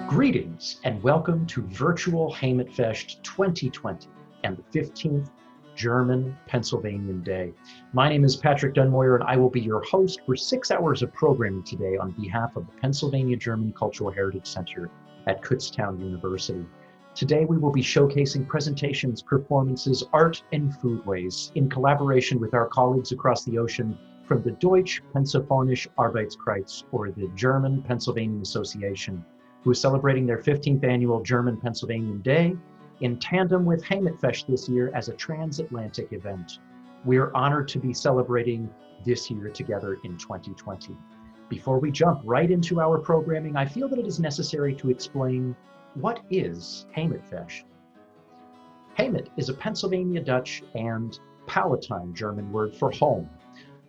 Greetings and welcome to Virtual Heemet Fescht 2020 and the 15th German Pennsylvanian Day. My name is Patrick Donmoyer and I will be your host for 6 hours of programming today on behalf of the Pennsylvania German Cultural Heritage Center at Kutztown University. Today we will be showcasing presentations, performances, art, and foodways in collaboration with our colleagues across the ocean from the Deutsch Pennsylvanische Arbeitskreis, or the German Pennsylvanian Association, who is celebrating their 15th annual German Pennsylvanian Day in tandem with Heemet Fescht this year as a transatlantic event. We are honored to be celebrating this year together in 2020. Before we jump right into our programming, I feel that it is necessary to explain what is Heemet Fescht. Heemet is a Pennsylvania Dutch and Palatine German word for home.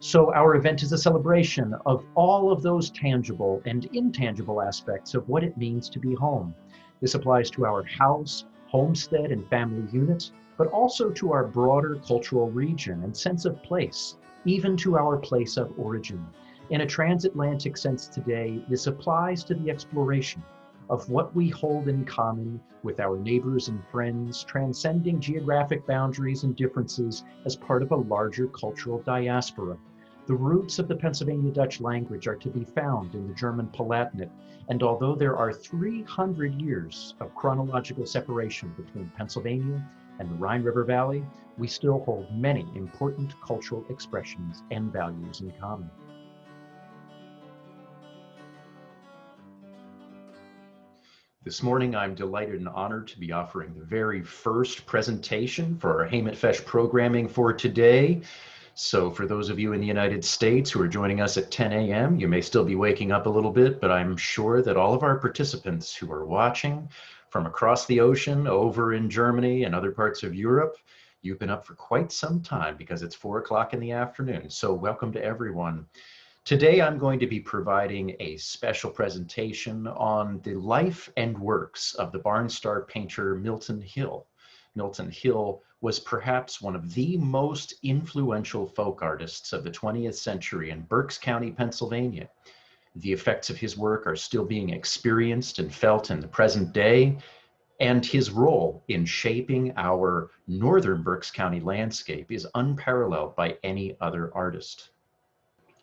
So our event is a celebration of all of those tangible and intangible aspects of what it means to be home. This applies to our house, homestead, and family unit, but also to our broader cultural region and sense of place, even to our place of origin. In a transatlantic sense today, this applies to the exploration of what we hold in common with our neighbors and friends, transcending geographic boundaries and differences as part of a larger cultural diaspora. The roots of the Pennsylvania Dutch language are to be found in the German Palatinate, and although there are 300 years of chronological separation between Pennsylvania and the Rhine River Valley, we still hold many important cultural expressions and values in common. This morning, I'm delighted and honored to be offering the very first presentation for our Heemet Fescht programming for today. So for those of you in the United States who are joining us at 10 a.m., you may still be waking up a little bit, but I'm sure that all of our participants who are watching from across the ocean over in Germany and other parts of Europe, you've been up for quite some time because it's 4 o'clock in the afternoon. So welcome to everyone. Today, I'm going to be providing a special presentation on the life and works of the Barnstar painter Milton Hill. Milton Hill was perhaps one of the most influential folk artists of the 20th century in Berks County, Pennsylvania. The effects of his work are still being experienced and felt in the present day, and his role in shaping our northern Berks County landscape is unparalleled by any other artist.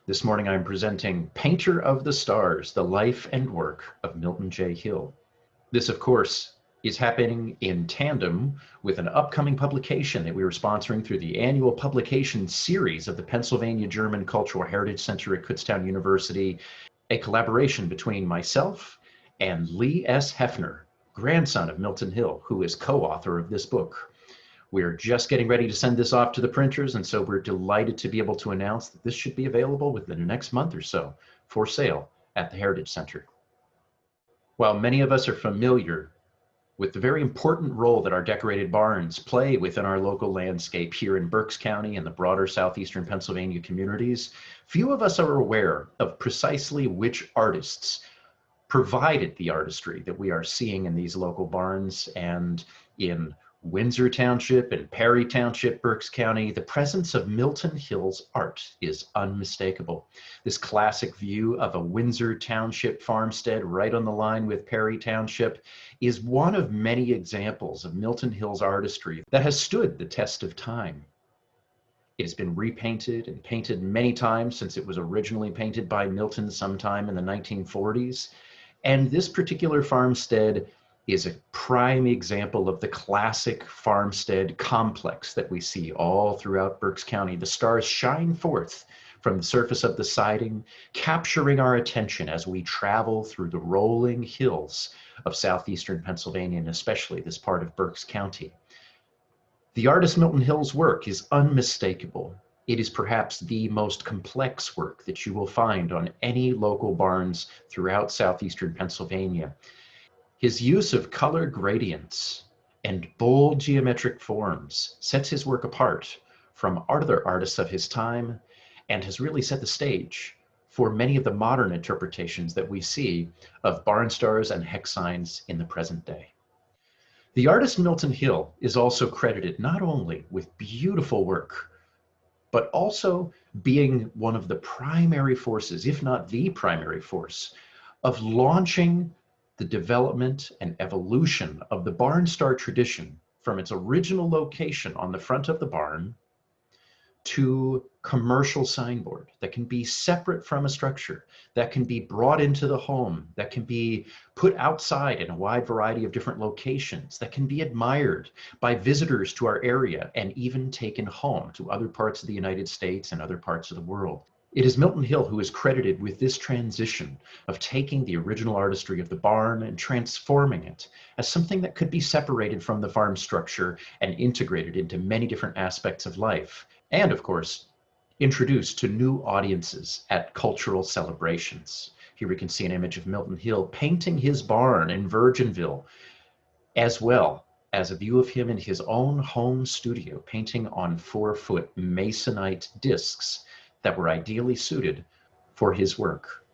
This morning, I'm presenting Painter of the Stars, the life and work of Milton J. Hill. This, of course, is happening in tandem with an upcoming publication that we were sponsoring through the annual publication series of the Pennsylvania German Cultural Heritage Center at Kutztown University, a collaboration between myself and Lee S. Hefner, grandson of Milton Hill, who is co-author of this book. We're just getting ready to send this off to the printers, and so we're delighted to be able to announce that this should be available within the next month or so for sale at the Heritage Center. While many of us are familiar with the very important role that our decorated barns play within our local landscape here in Berks County and the broader southeastern Pennsylvania communities, few of us are aware of precisely which artists provided the artistry that we are seeing in these local barns. And in Windsor Township and Perry Township, Berks County, the presence of Milton Hill's art is unmistakable. This classic view of a Windsor Township farmstead right on the line with Perry Township is one of many examples of Milton Hill's artistry that has stood the test of time. It has been repainted and painted many times since it was originally painted by Milton sometime in the 1940s. And this particular farmstead is a prime example of the classic farmstead complex that we see all throughout Berks County. The stars shine forth from the surface of the siding, capturing our attention as we travel through the rolling hills of southeastern Pennsylvania, and especially this part of Berks County. The artist Milton Hill's work is unmistakable. It is perhaps the most complex work that you will find on any local barns throughout southeastern Pennsylvania. His use of color gradients and bold geometric forms sets his work apart from other artists of his time and has really set the stage for many of the modern interpretations that we see of barn stars and hex signs in the present day. The artist Milton Hill is also credited not only with beautiful work, but also being one of the primary forces, if not the primary force, of launching the development and evolution of the barn star tradition from its original location on the front of the barn to commercial signboard that can be separate from a structure, that can be brought into the home, that can be put outside in a wide variety of different locations, that can be admired by visitors to our area and even taken home to other parts of the United States and other parts of the world. It is Milton Hill who is credited with this transition of taking the original artistry of the barn and transforming it as something that could be separated from the farm structure and integrated into many different aspects of life. And of course, introduced to new audiences at cultural celebrations. Here we can see an image of Milton Hill painting his barn in Virginville, as well as a view of him in his own home studio, painting on 4-foot masonite discs that were ideally suited for his work.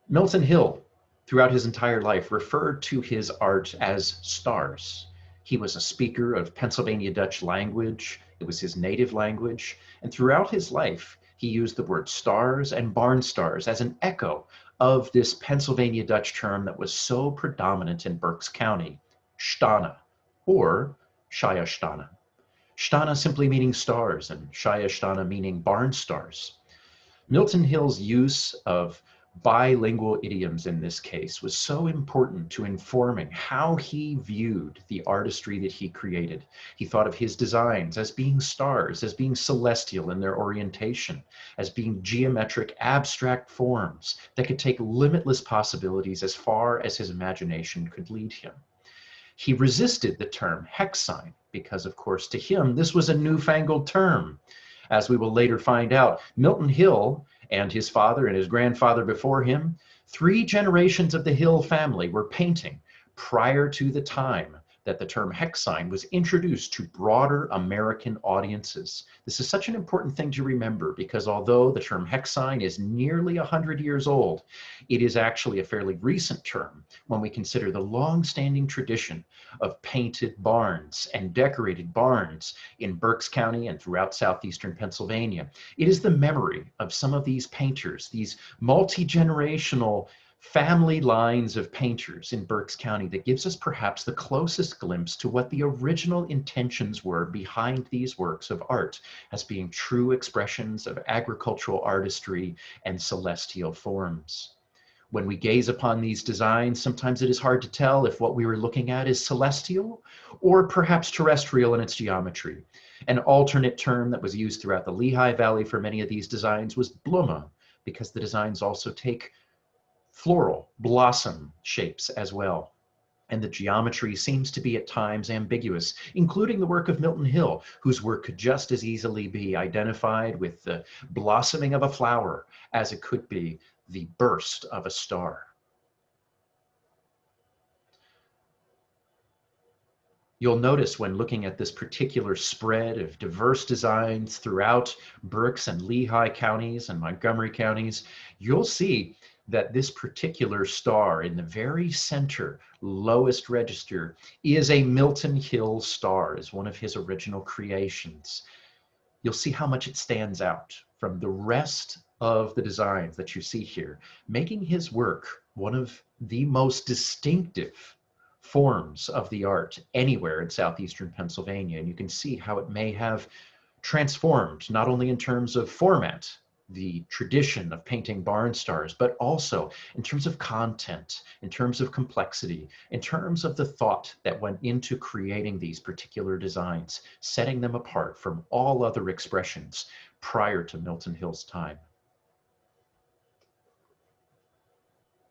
Milton Hill, throughout his entire life, referred to his art as stars. He was a speaker of Pennsylvania Dutch language. It was his native language. And throughout his life, he used the word stars and barn stars as an echo of this Pennsylvania Dutch term that was so predominant in Berks County, Stana, or Shaya Stana. Stana simply meaning stars and Shaya Stana meaning barn stars. Milton Hill's use of bilingual idioms in this case was so important to informing how he viewed the artistry that he created. He thought of his designs as being stars, as being celestial in their orientation, as being geometric abstract forms that could take limitless possibilities as far as his imagination could lead him. He resisted the term hex sign because, of course, to him, this was a newfangled term. As we will later find out, Milton Hill and his father and his grandfather before him, 3 generations of the Hill family were painting prior to the time that the term hex sign was introduced to broader American audiences. This is such an important thing to remember because although the term hex sign is nearly 100 years old, it is actually a fairly recent term when we consider the long-standing tradition of painted barns and decorated barns in Berks County and throughout southeastern Pennsylvania. It is the memory of some of these painters, these multi-generational family lines of painters in Berks County that gives us perhaps the closest glimpse to what the original intentions were behind these works of art as being true expressions of agricultural artistry and celestial forms. When we gaze upon these designs, sometimes it is hard to tell if what we were looking at is celestial or perhaps terrestrial in its geometry. An alternate term that was used throughout the Lehigh Valley for many of these designs was blomme, because the designs also take floral, blossom shapes as well. And the geometry seems to be at times ambiguous, including the work of Milton Hill, whose work could just as easily be identified with the blossoming of a flower as it could be the burst of a star. You'll notice when looking at this particular spread of diverse designs throughout Berks and Lehigh counties and Montgomery counties, you'll see that this particular star in the very center, lowest register, is a Milton Hill star, is one of his original creations. You'll see how much it stands out from the rest of the designs that you see here, making his work one of the most distinctive forms of the art anywhere in southeastern Pennsylvania. And you can see how it may have transformed, not only in terms of format, the tradition of painting barn stars, but also in terms of content, in terms of complexity, in terms of the thought that went into creating these particular designs, setting them apart from all other expressions prior to Milton Hill's time.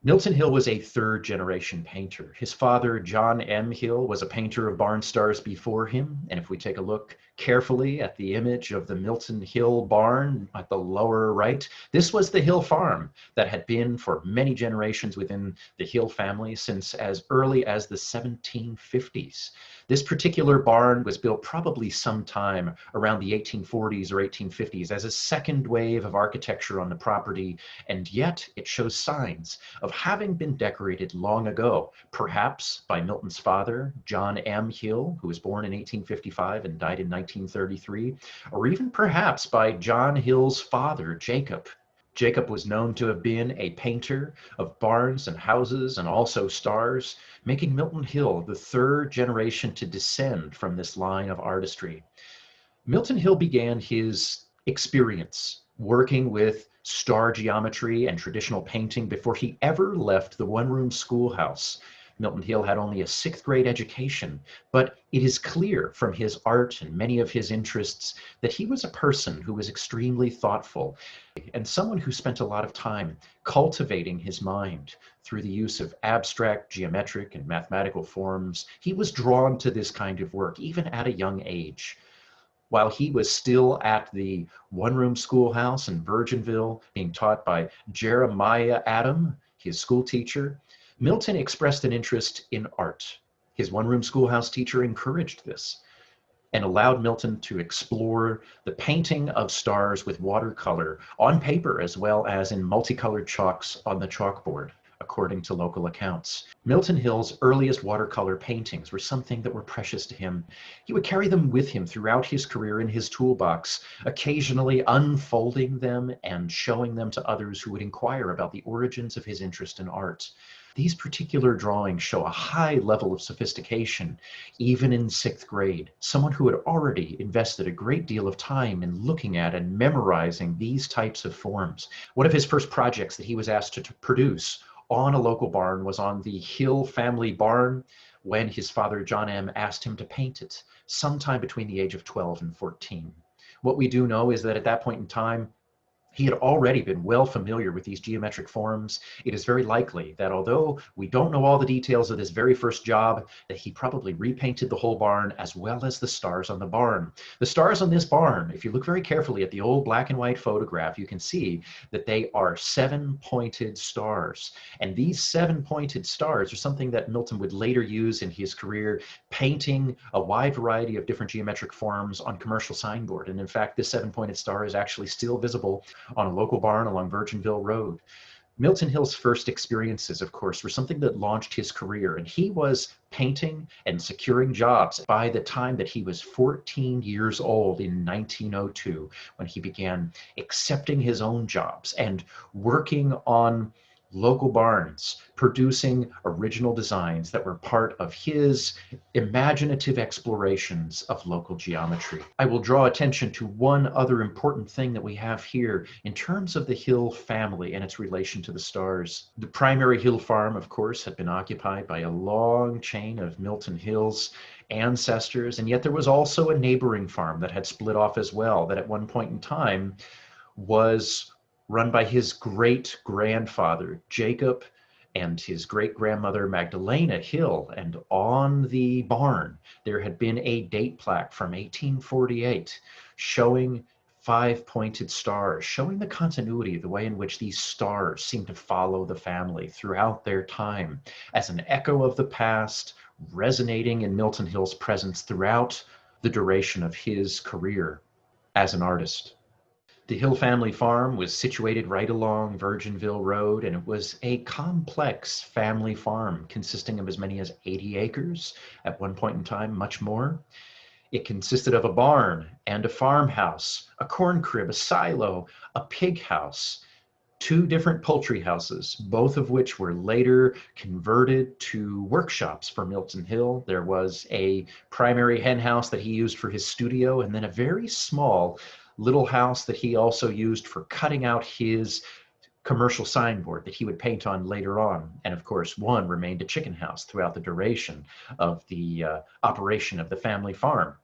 Milton Hill was a 3rd-generation painter. His father, John M. Hill, was a painter of barn stars before him. And if we take a look carefully at the image of the Milton Hill barn at the lower right, this was the Hill farm that had been for many generations within the Hill family since as early as the 1750s. This particular barn was built probably sometime around the 1840s or 1850s as a second wave of architecture on the property, and yet it shows signs of having been decorated long ago, perhaps by Milton's father, John M. Hill, who was born in 1855 and died in 1933, or even perhaps by John Hill's father, Jacob. Jacob was known to have been a painter of barns and houses and also stars, making Milton Hill the third generation to descend from this line of artistry. Milton Hill began his experience working with star geometry and traditional painting before he ever left the one-room schoolhouse. Milton Hill had only a sixth grade education, but it is clear from his art and many of his interests that he was a person who was extremely thoughtful and someone who spent a lot of time cultivating his mind through the use of abstract geometric and mathematical forms. He was drawn to this kind of work even at a young age. While he was still at the one-room schoolhouse in Virginville, being taught by Jeremiah Adam, his school teacher, Milton expressed an interest in art. His one-room schoolhouse teacher encouraged this and allowed Milton to explore the painting of stars with watercolor on paper as well as in multicolored chalks on the chalkboard, according to local accounts. Milton Hill's earliest watercolor paintings were something that were precious to him. He would carry them with him throughout his career in his toolbox, occasionally unfolding them and showing them to others who would inquire about the origins of his interest in art. These particular drawings show a high level of sophistication, even in sixth grade. Someone who had already invested a great deal of time in looking at and memorizing these types of forms. One of his first projects that he was asked to produce on a local barn was on the Hill family barn when his father, John M., asked him to paint it sometime between the age of 12 and 14. What we do know is that at that point in time, he had already been well familiar with these geometric forms. It is very likely that although we don't know all the details of this very first job, that he probably repainted the whole barn as well as the stars on the barn. The stars on this barn, if you look very carefully at the old black and white photograph, you can see that they are 7-pointed stars. And these 7-pointed stars are something that Milton would later use in his career, painting a wide variety of different geometric forms on commercial signboard. And in fact, this 7-pointed star is actually still visible on a local barn along Virginville Road. Milton Hill's first experiences, of course, were something that launched his career, and he was painting and securing jobs by the time that he was 14 years old in 1902, when he began accepting his own jobs and working on local barns, producing original designs that were part of his imaginative explorations of local geometry. I will draw attention to one other important thing that we have here in terms of the Hill family and its relation to the stars. The primary Hill farm, of course, had been occupied by a long chain of Milton Hill's ancestors, and yet there was also a neighboring farm that had split off as well, that at one point in time was run by his great-grandfather, Jacob, and his great-grandmother, Magdalena Hill. And on the barn, there had been a date plaque from 1848 showing 5-pointed stars, showing the continuity of the way in which these stars seem to follow the family throughout their time as an echo of the past, resonating in Milton Hill's presence throughout the duration of his career as an artist. The Hill family farm was situated right along Virginville Road, and it was a complex family farm consisting of as many as 80 acres at one point in time, much more. It consisted of a barn and a farmhouse, a corn crib, a silo, a pig house, 2 different poultry houses, both of which were later converted to workshops for Milton Hill. There was a primary hen house that he used for his studio, and then a very small little house that he also used for cutting out his commercial signboard that he would paint on later on. And of course, one remained a chicken house throughout the duration of the operation of the family farm.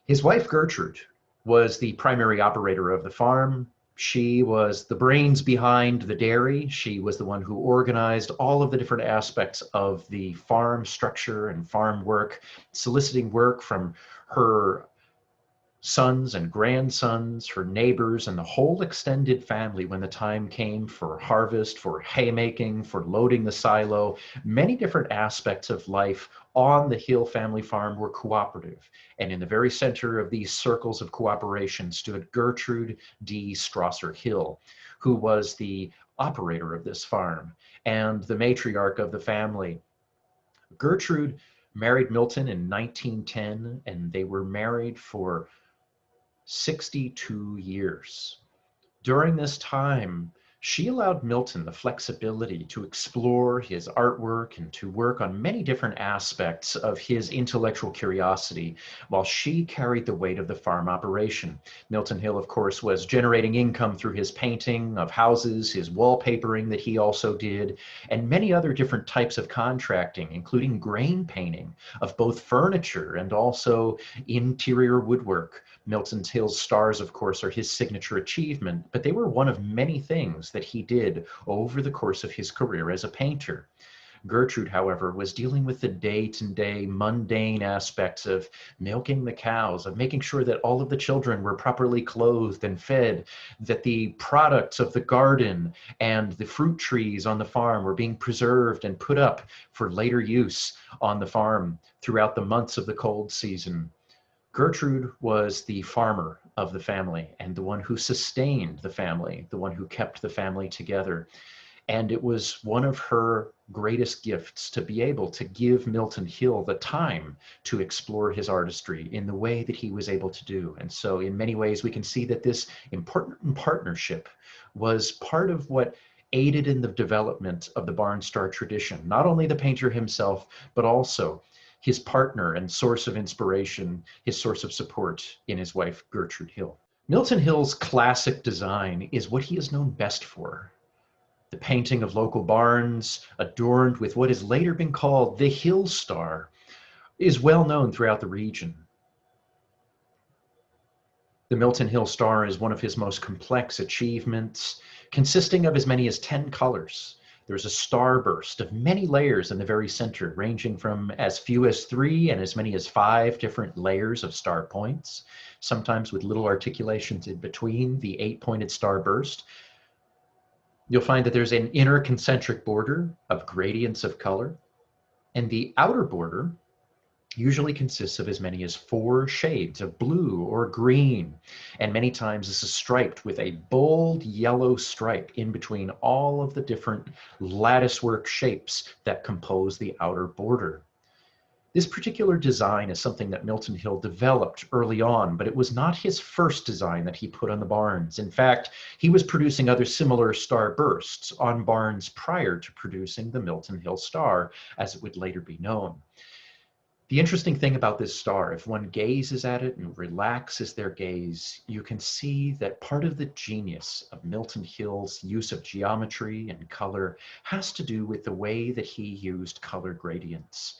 His wife, Gertrude, was the primary operator of the farm. She was the brains behind the dairy. She was the one who organized all of the different aspects of the farm structure and farm work, soliciting work from her sons and grandsons, her neighbors, and the whole extended family when the time came for harvest, for haymaking, for loading the silo. Many different aspects of life on the Hill family farm were cooperative. And in the very center of these circles of cooperation stood Gertrude D. Strasser Hill, who was the operator of this farm and the matriarch of the family. Gertrude married Milton in 1910, and they were married for 62 years. During this time, she allowed Milton the flexibility to explore his artwork and to work on many different aspects of his intellectual curiosity while she carried the weight of the farm operation. Milton Hill, of course, was generating income through his painting of houses, his wallpapering that he also did, and many other different types of contracting, including grain painting of both furniture and also interior woodwork. Milton Hill's stars, of course, are his signature achievement, but they were one of many things that he did over the course of his career as a painter. Gertrude, however, was dealing with the day-to-day mundane aspects of milking the cows, of making sure that all of the children were properly clothed and fed, that the products of the garden and the fruit trees on the farm were being preserved and put up for later use on the farm throughout the months of the cold season. Gertrude was the farmer of the family and the one who sustained the family, the one who kept the family together. And it was one of her greatest gifts to be able to give Milton Hill the time to explore his artistry in the way that he was able to do. And so in many ways, we can see that this important partnership was part of what aided in the development of the Barnstar tradition, not only the painter himself, but also his partner and source of inspiration, his source of support in his wife, Gertrude Hill. Milton Hill's classic design is what he is known best for. The painting of local barns, adorned with what has later been called the Hill Star, is well known throughout the region. The Milton Hill Star is one of his most complex achievements, consisting of as many as 10 colors. There's a starburst of many layers in the very center, ranging from as few as 3 and as many as 5 different layers of star points, sometimes with little articulations in between the 8-pointed starburst. You'll find that there's an inner concentric border of gradients of color, and the outer border usually consists of as many as 4 shades of blue or green, and many times this is striped with a bold yellow stripe in between all of the different latticework shapes that compose the outer border. This particular design is something that Milton Hill developed early on, but it was not his first design that he put on the barns. In fact, he was producing other similar starbursts on barns prior to producing the Milton Hill Star, as it would later be known. The interesting thing about this star, if one gazes at it and relaxes their gaze, you can see that part of the genius of Milton Hill's use of geometry and color has to do with the way that he used color gradients.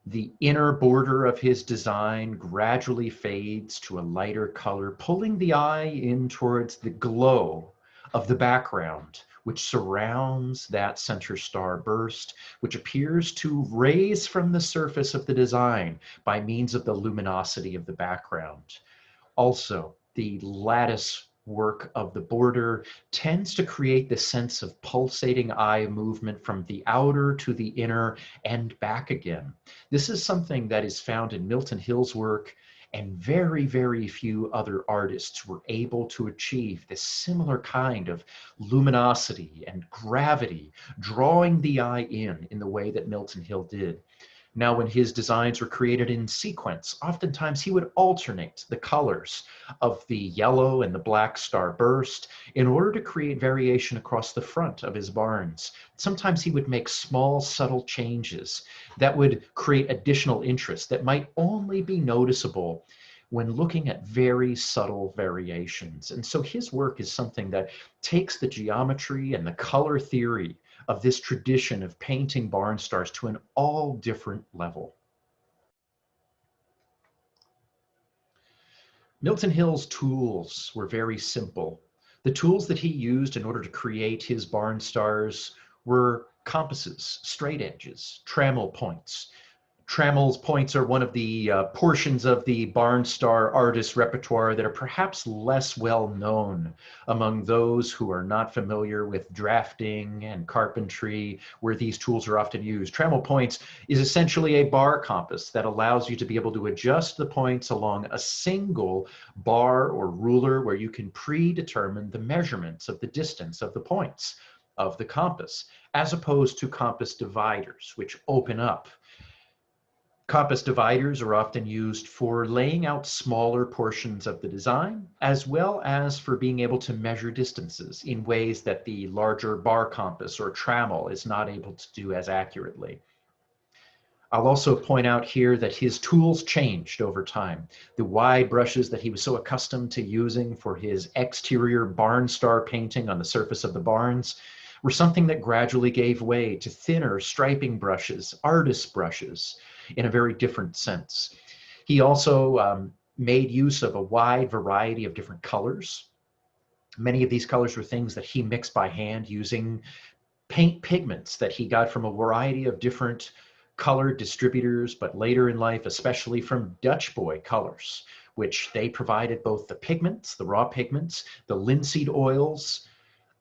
The inner border of his design gradually fades to a lighter color, pulling the eye in towards the glow of the background, which surrounds that center star burst, which appears to raise from the surface of the design by means of the luminosity of the background. Also, the lattice work of the border tends to create the sense of pulsating eye movement from the outer to the inner and back again. This is something that is found in Milton Hill's work, and very, very few other artists were able to achieve this similar kind of luminosity and gravity, drawing the eye in the way that Milton Hill did. Now, when his designs were created in sequence, oftentimes he would alternate the colors of the yellow and the black starburst in order to create variation across the front of his barns. Sometimes he would make small, subtle changes that would create additional interest that might only be noticeable when looking at very subtle variations. And so his work is something that takes the geometry and the color theory of this tradition of painting barn stars to an all different level. Milton Hill's tools were very simple. The tools that he used in order to create his barn stars were compasses, straight edges, trammel points. Trammel points are one of the portions of the barn star artist repertoire that are perhaps less well known among those who are not familiar with drafting and carpentry, where these tools are often used. Trammel points is essentially a bar compass that allows you to be able to adjust the points along a single bar or ruler where you can predetermine the measurements of the distance of the points of the compass, as opposed to compass dividers, which open up Compass dividers are often used for laying out smaller portions of the design, as well as for being able to measure distances in ways that the larger bar compass or trammel is not able to do as accurately. I'll also point out here that his tools changed over time. The wide brushes that he was so accustomed to using for his exterior barn star painting on the surface of the barns were something that gradually gave way to thinner striping brushes, artist brushes, in a very different sense. He also made use of a wide variety of different colors. Many of these colors were things that he mixed by hand using paint pigments that he got from a variety of different color distributors, but later in life, especially from Dutch Boy Colors, which they provided both the pigments, the raw pigments, the linseed oils,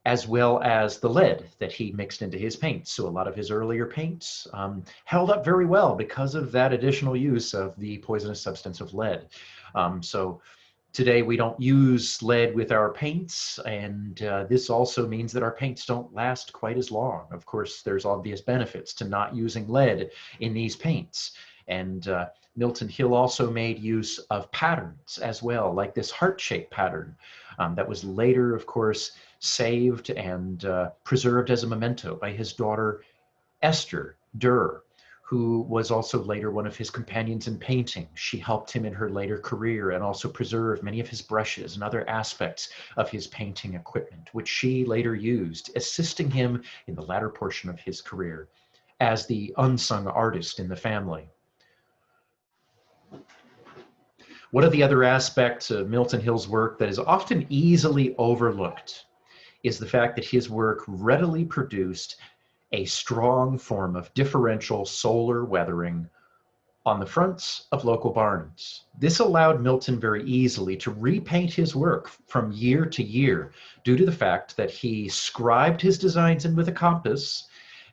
as well as the lead that he mixed into his paints. So a lot of his earlier paints held up very well because of that additional use of the poisonous substance of lead. So today we don't use lead with our paints, and this also means that our paints don't last quite as long. Of course, there's obvious benefits to not using lead in these paints. And Milton Hill also made use of patterns as well, like this heart-shaped pattern that was later, of course, saved and preserved as a memento by his daughter, Esther Durr, who was also later one of his companions in painting. She helped him in her later career and also preserved many of his brushes and other aspects of his painting equipment, which she later used, assisting him in the latter portion of his career as the unsung artist in the family. One of the other aspects of Milton Hill's work that is often easily overlooked is the fact that his work readily produced a strong form of differential solar weathering on the fronts of local barns. This allowed Milton very easily to repaint his work from year to year due to the fact that he scribed his designs in with a compass,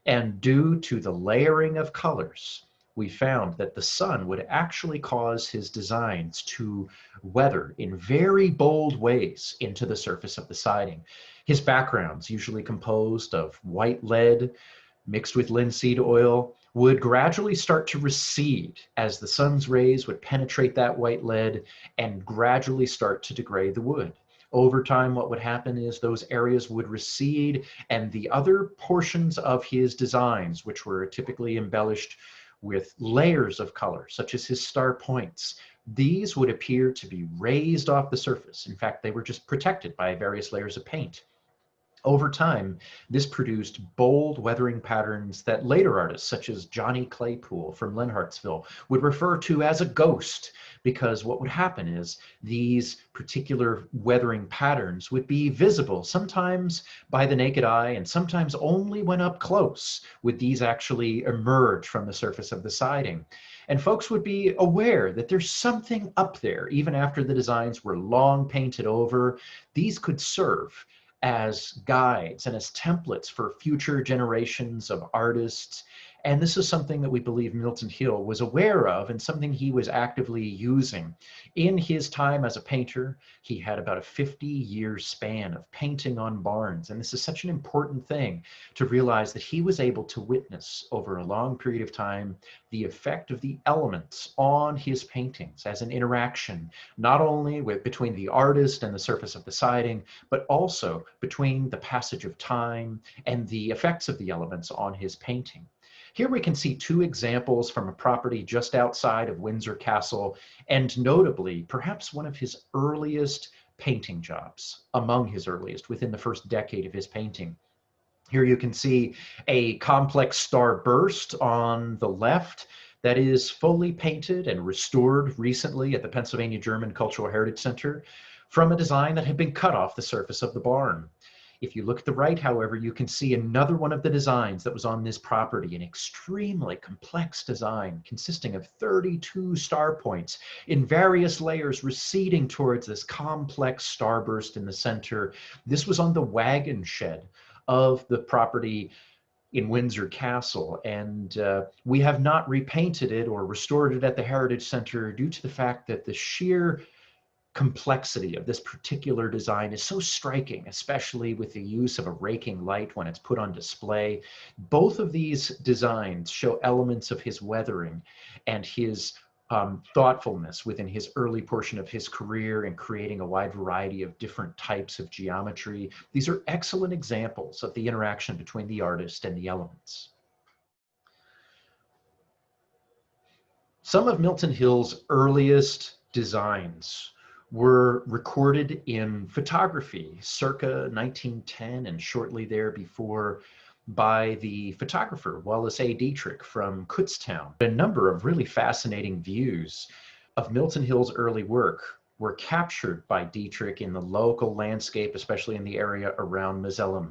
and due to the layering of colors, we found that the sun would actually cause his designs to weather in very bold ways into the surface of the siding. His backgrounds, usually composed of white lead mixed with linseed oil, would gradually start to recede as the sun's rays would penetrate that white lead and gradually start to degrade the wood. Over time, what would happen is those areas would recede, and the other portions of his designs, which were typically embellished with layers of color, such as his star points, these would appear to be raised off the surface. In fact, they were just protected by various layers of paint. Over time, this produced bold weathering patterns that later artists, such as Johnny Claypool from Lenhartsville, would refer to as a ghost, because what would happen is these particular weathering patterns would be visible, sometimes by the naked eye, and sometimes only when up close would these actually emerge from the surface of the siding. And folks would be aware that there's something up there. Even after the designs were long painted over, these could serve as guides and as templates for future generations of artists. And this is something that we believe Milton Hill was aware of and something he was actively using. In his time as a painter, he had about a 50-year span of painting on barns. And this is such an important thing to realize that he was able to witness over a long period of time the effect of the elements on his paintings as an interaction, not only between the artist and the surface of the siding, but also between the passage of time and the effects of the elements on his painting. Here we can see two examples from a property just outside of Windsor Castle, and notably, perhaps one of his earliest painting jobs, among his earliest, within the first decade of his painting. Here you can see a complex starburst on the left that is fully painted and restored recently at the Pennsylvania German Cultural Heritage Center from a design that had been cut off the surface of the barn. If you look at the right, however, you can see another one of the designs that was on this property, an extremely complex design consisting of 32 star points in various layers receding towards this complex starburst in the center. This was on the wagon shed of the property in Windsor Castle, and we have not repainted it or restored it at the Heritage Center due to the fact that the sheer complexity of this particular design is so striking, especially with the use of a raking light when it's put on display. Both of these designs show elements of his weathering and his thoughtfulness within his early portion of his career in creating a wide variety of different types of geometry. These are excellent examples of the interaction between the artist and the elements. Some of Milton Hill's earliest designs were recorded in photography circa 1910 and shortly there before by the photographer Wallace A. Dietrich from Kutztown. A number of really fascinating views of Milton Hill's early work were captured by Dietrich in the local landscape, especially in the area around Mosclem.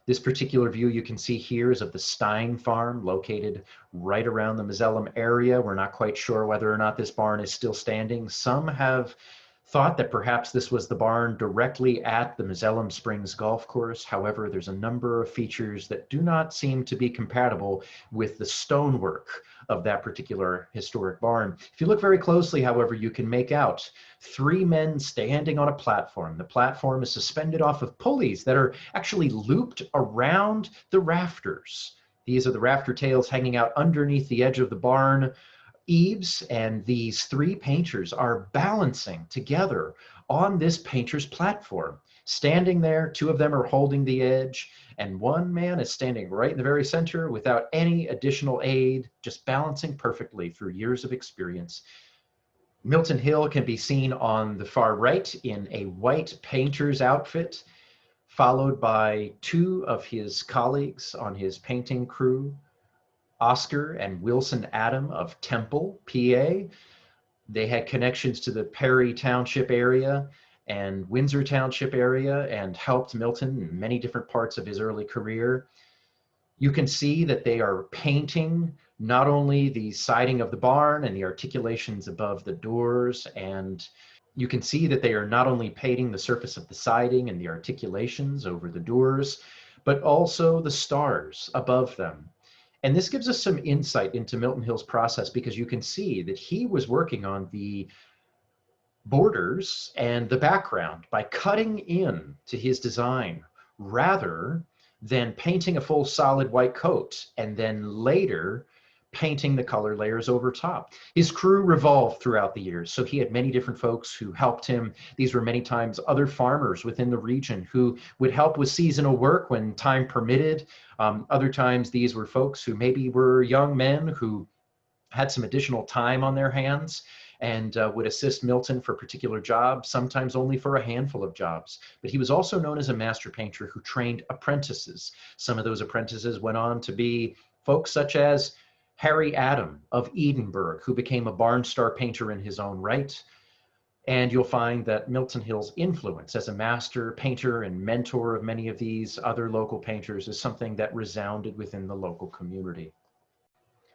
This particular view you can see here is of the Stein farm located right around the Mosclem area. We're not quite sure whether or not this barn is still standing. Some have thought that perhaps this was the barn directly at the Mosclem Springs golf course. However, there's a number of features that do not seem to be compatible with the stonework of that particular historic barn. If you look very closely, however, you can make out 3 men standing on a platform. The platform is suspended off of pulleys that are actually looped around the rafters. These are the rafter tails hanging out underneath the edge of the barn eaves, and these 3 painters are balancing together on this painter's platform. Standing there, 2 of them are holding the edge, and 1 man is standing right in the very center without any additional aid, just balancing perfectly through years of experience. Milton Hill can be seen on the far right in a white painter's outfit, followed by 2 of his colleagues on his painting crew, Oscar and Wilson Adam of Temple, PA. They had connections to the Perry Township area and Windsor Township area and helped Milton in many different parts of his early career. You can see that they are painting not only the siding of the barn and the articulations above the doors, and you can see that they are not only painting the surface of the siding and the articulations over the doors, but also the stars above them. And this gives us some insight into Milton Hill's process, because you can see that he was working on the borders and the background by cutting in to his design rather than painting a full solid white coat and then later painting the color layers over top. His crew revolved throughout the years, so he had many different folks who helped him. These were many times other farmers within the region who would help with seasonal work when time permitted. Other times these were folks who maybe were young men who had some additional time on their hands and would assist Milton for particular jobs, sometimes only for a handful of jobs. But he was also known as a master painter who trained apprentices. Some of those apprentices went on to be folks such as Harry Adam of Edinburgh, who became a barn-star painter in his own right. And you'll find that Milton Hill's influence as a master painter and mentor of many of these other local painters is something that resounded within the local community.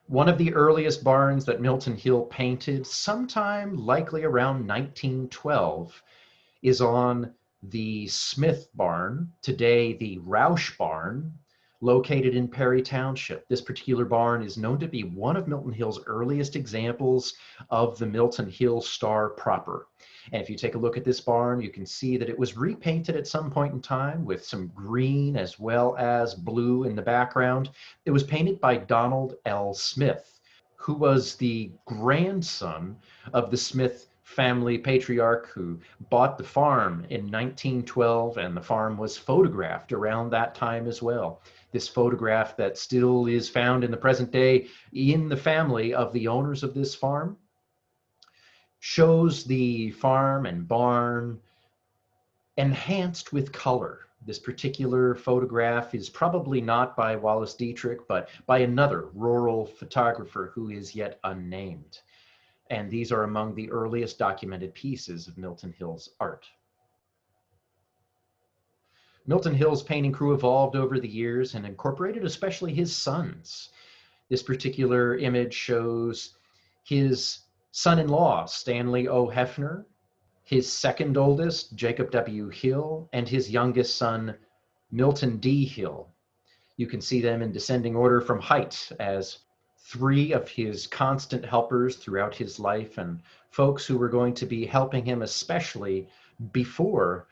One of the earliest barns that Milton Hill painted, sometime likely around 1912, is on the Smith barn, today the Roush barn, located in Perry Township. This particular barn is known to be one of Milton Hill's earliest examples of the Milton Hill star proper. And if you take a look at this barn, you can see that it was repainted at some point in time with some green as well as blue in the background. It was painted by Donald L. Smith, who was the grandson of the Smith family patriarch who bought the farm in 1912, and the farm was photographed around that time as well. This photograph that still is found in the present day in the family of the owners of this farm shows the farm and barn enhanced with color. This particular photograph is probably not by Wallace Dietrich, but by another rural photographer who is yet unnamed. And these are among the earliest documented pieces of Milton Hill's art. Milton Hill's painting crew evolved over the years and incorporated especially his sons. This particular image shows his son-in-law, Stanley O. Hefner, his second oldest, Jacob W. Hill, and his youngest son, Milton D. Hill. You can see them in descending order from height, as three of his constant helpers throughout his life, and folks who were going to be helping him, especially before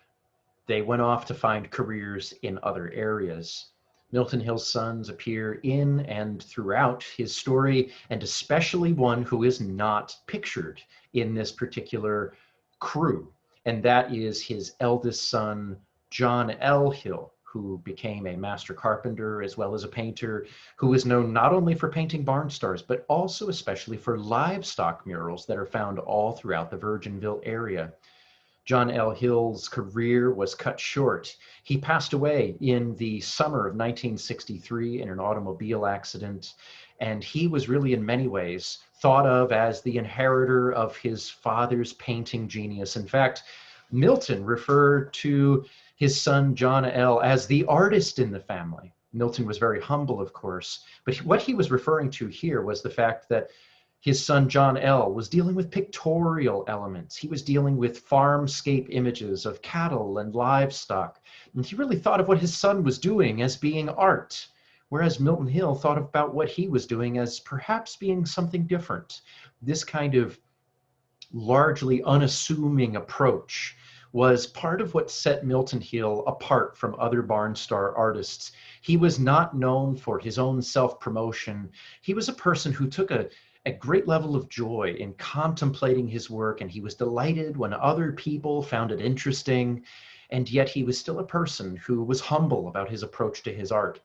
they went off to find careers in other areas. Milton Hill's sons appear in and throughout his story, and especially one who is not pictured in this particular crew, and that is his eldest son, John L. Hill, who became a master carpenter as well as a painter, who is known not only for painting barn stars, but also especially for livestock murals that are found all throughout the Virginville area. John L. Hill's career was cut short. He passed away in the summer of 1963 in an automobile accident, and he was really in many ways thought of as the inheritor of his father's painting genius. In fact, Milton referred to his son John L. as the artist in the family. Milton was very humble, of course, but what he was referring to here was the fact that his son John L. was dealing with pictorial elements. He was dealing with farmscape images of cattle and livestock. And he really thought of what his son was doing as being art, whereas Milton Hill thought about what he was doing as perhaps being something different. This kind of largely unassuming approach was part of what set Milton Hill apart from other barn star artists. He was not known for his own self-promotion. He was a person who took a great level of joy in contemplating his work, and he was delighted when other people found it interesting, and yet he was still a person who was humble about his approach to his art.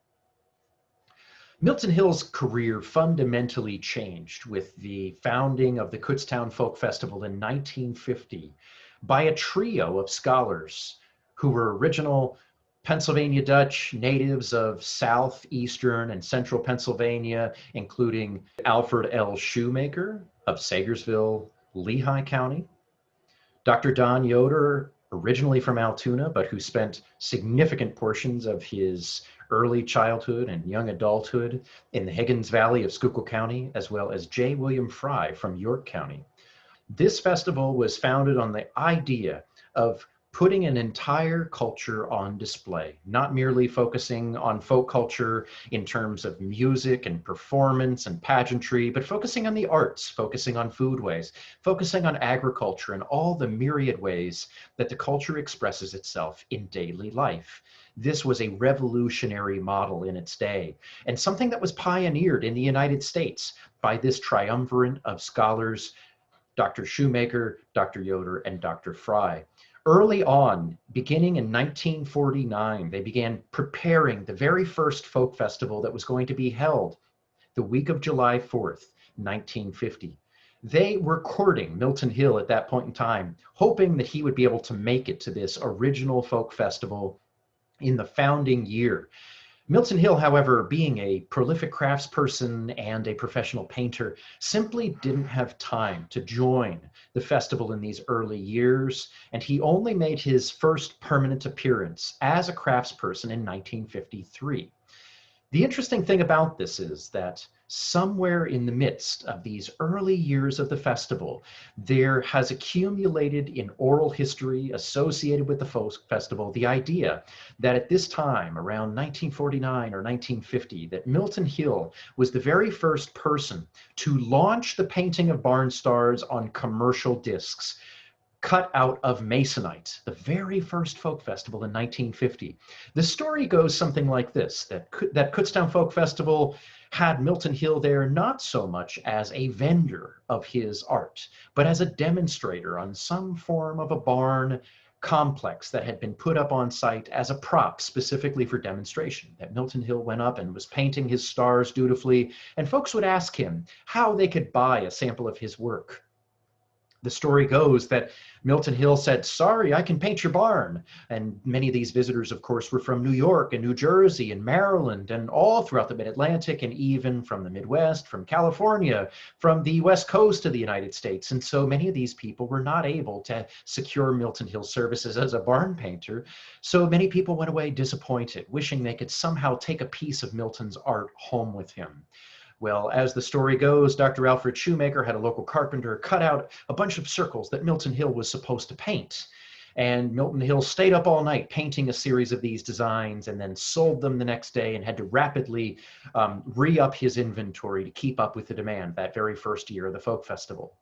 Milton Hill's career fundamentally changed with the founding of the Kutztown Folk Festival in 1950 by a trio of scholars who were original Pennsylvania Dutch natives of southeastern and central Pennsylvania, including Alfred L. Shoemaker of Sagersville, Lehigh County, Dr. Don Yoder, originally from Altoona, but who spent significant portions of his early childhood and young adulthood in the Higgins Valley of Schuylkill County, as well as J. William Fry from York County. This festival was founded on the idea of putting an entire culture on display, not merely focusing on folk culture in terms of music and performance and pageantry, but focusing on the arts, focusing on foodways, focusing on agriculture and all the myriad ways that the culture expresses itself in daily life. This was a revolutionary model in its day, and something that was pioneered in the United States by this triumvirate of scholars, Dr. Shoemaker, Dr. Yoder, and Dr. Fry. Early on, beginning in 1949, they began preparing the very first folk festival that was going to be held the week of July 4th, 1950. They were courting Milton Hill at that point in time, hoping that he would be able to make it to this original folk festival in the founding year. Milton Hill, however, being a prolific craftsperson and a professional painter, simply didn't have time to join the festival in these early years, and he only made his first permanent appearance as a craftsperson in 1953. The interesting thing about this is that somewhere in the midst of these early years of the festival, there has accumulated in oral history associated with the folk festival the idea that at this time, around 1949 or 1950, that Milton Hill was the very first person to launch the painting of barn stars on commercial discs, cut out of masonite, the very first folk festival in 1950. The story goes something like this, that Kutztown Folk Festival had Milton Hill there not so much as a vendor of his art, but as a demonstrator on some form of a barn complex that had been put up on site as a prop specifically for demonstration, that Milton Hill went up and was painting his stars dutifully, and folks would ask him how they could buy a sample of his work. The story goes that Milton Hill said, "Sorry, I can paint your barn." And many of these visitors, of course, were from New York and New Jersey and Maryland and all throughout the Mid-Atlantic, and even from the Midwest, from California, from the West Coast of the United States. And so many of these people were not able to secure Milton Hill's services as a barn painter. So many people went away disappointed, wishing they could somehow take a piece of Milton's art home with him. Well, as the story goes, Dr. Alfred Shoemaker had a local carpenter cut out a bunch of circles that Milton Hill was supposed to paint. And Milton Hill stayed up all night painting a series of these designs and then sold them the next day and had to rapidly re-up his inventory to keep up with the demand that very first year of the folk festival.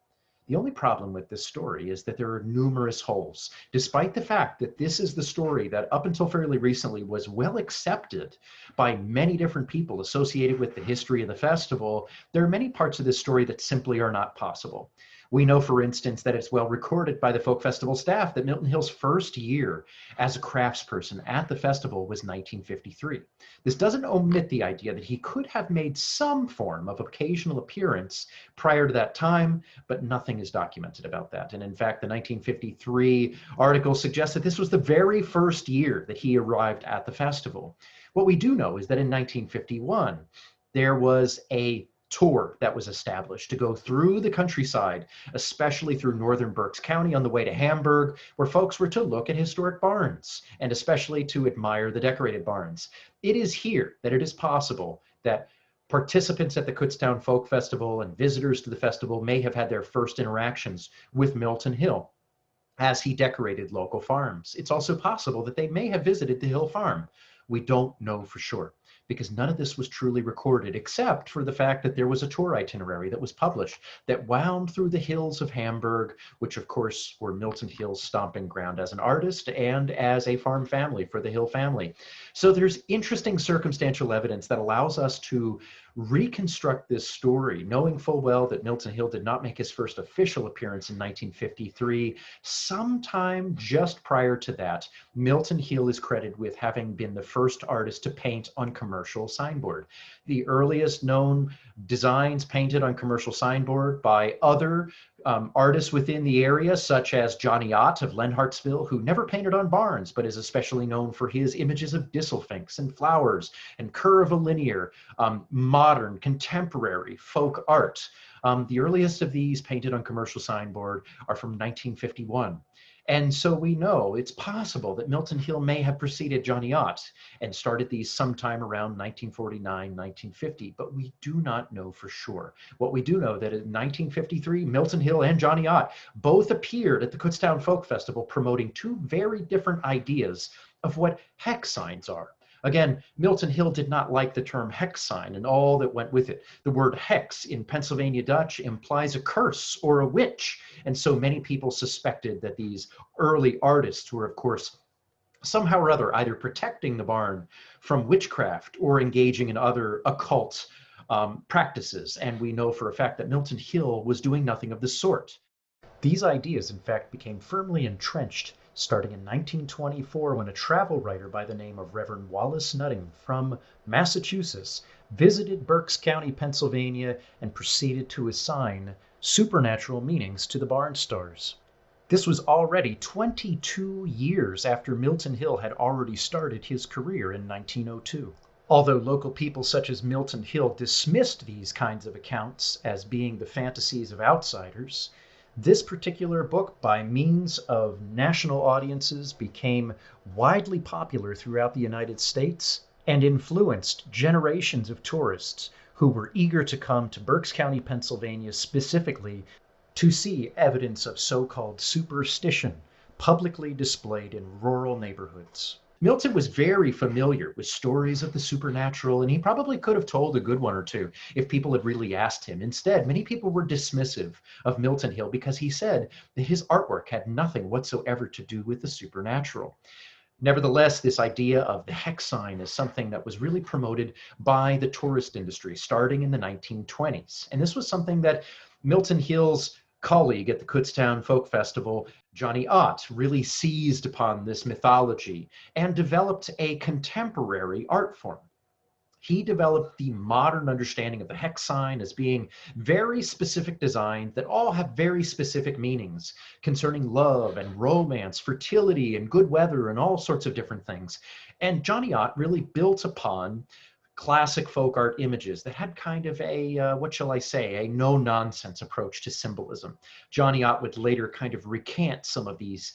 The only problem with this story is that there are numerous holes. Despite the fact that this is the story that up until fairly recently was well accepted by many different people associated with the history of the festival, there are many parts of this story that simply are not possible. We know, for instance, that it's well recorded by the folk festival staff that Milton Hill's first year as a craftsperson at the festival was 1953. This doesn't omit the idea that he could have made some form of occasional appearance prior to that time, but nothing is documented about that. And in fact, the 1953 article suggests that this was the very first year that he arrived at the festival. What we do know is that in 1951, there was a tour that was established to go through the countryside, especially through northern Berks County on the way to Hamburg, where folks were to look at historic barns and especially to admire the decorated barns. It is here that it is possible that participants at the Kutztown Folk Festival and visitors to the festival may have had their first interactions with Milton Hill as he decorated local farms. It's also possible that they may have visited the Hill farm. We don't know for sure, because none of this was truly recorded, except for the fact that there was a tour itinerary that was published that wound through the hills of Hamburg, which of course were Milton Hill's stomping ground as an artist and as a farm family for the Hill family. So there's interesting circumstantial evidence that allows us to reconstruct this story, knowing full well that Milton Hill did not make his first official appearance in 1953. Sometime just prior to that, Milton Hill is credited with having been the first artist to paint on commercial signboard. The earliest known designs painted on commercial signboard by other artists within the area, such as Johnny Ott of Lenhartsville, who never painted on barns, but is especially known for his images of disselfinks and flowers and curvilinear, modern, contemporary folk art. The earliest of these painted on commercial signboard are from 1951. And so we know it's possible that Milton Hill may have preceded Johnny Ott and started these sometime around 1949, 1950, but we do not know for sure. What we do know that in 1953, Milton Hill and Johnny Ott both appeared at the Kutztown Folk Festival promoting two very different ideas of what hex signs are. Again, Milton Hill did not like the term hex sign and all that went with it. The word hex in Pennsylvania Dutch implies a curse or a witch, and so many people suspected that these early artists were, of course, somehow or other either protecting the barn from witchcraft or engaging in other occult practices. And we know for a fact that Milton Hill was doing nothing of the sort. These ideas, in fact, became firmly entrenched starting in 1924 when a travel writer by the name of Reverend Wallace Nutting from Massachusetts visited Berks County, Pennsylvania, and proceeded to assign supernatural meanings to the barn stars. This was already 22 years after Milton Hill had already started his career in 1902. Although local people such as Milton Hill dismissed these kinds of accounts as being the fantasies of outsiders, this particular book, by means of national audiences, became widely popular throughout the United States and influenced generations of tourists who were eager to come to Berks County, Pennsylvania, specifically to see evidence of so-called superstition publicly displayed in rural neighborhoods. Milton was very familiar with stories of the supernatural, and he probably could have told a good one or two if people had really asked him. Instead, many people were dismissive of Milton Hill because he said that his artwork had nothing whatsoever to do with the supernatural. Nevertheless, this idea of the hex sign is something that was really promoted by the tourist industry starting in the 1920s. And this was something that Milton Hill's colleague at the Kutztown Folk Festival, Johnny Ott, really seized upon this mythology and developed a contemporary art form. He developed the modern understanding of the hex sign as being very specific designs that all have very specific meanings concerning love and romance, fertility and good weather and all sorts of different things. And Johnny Ott really built upon classic folk art images that had kind of a, what shall I say, a no-nonsense approach to symbolism. Johnny Ott would later kind of recant some of these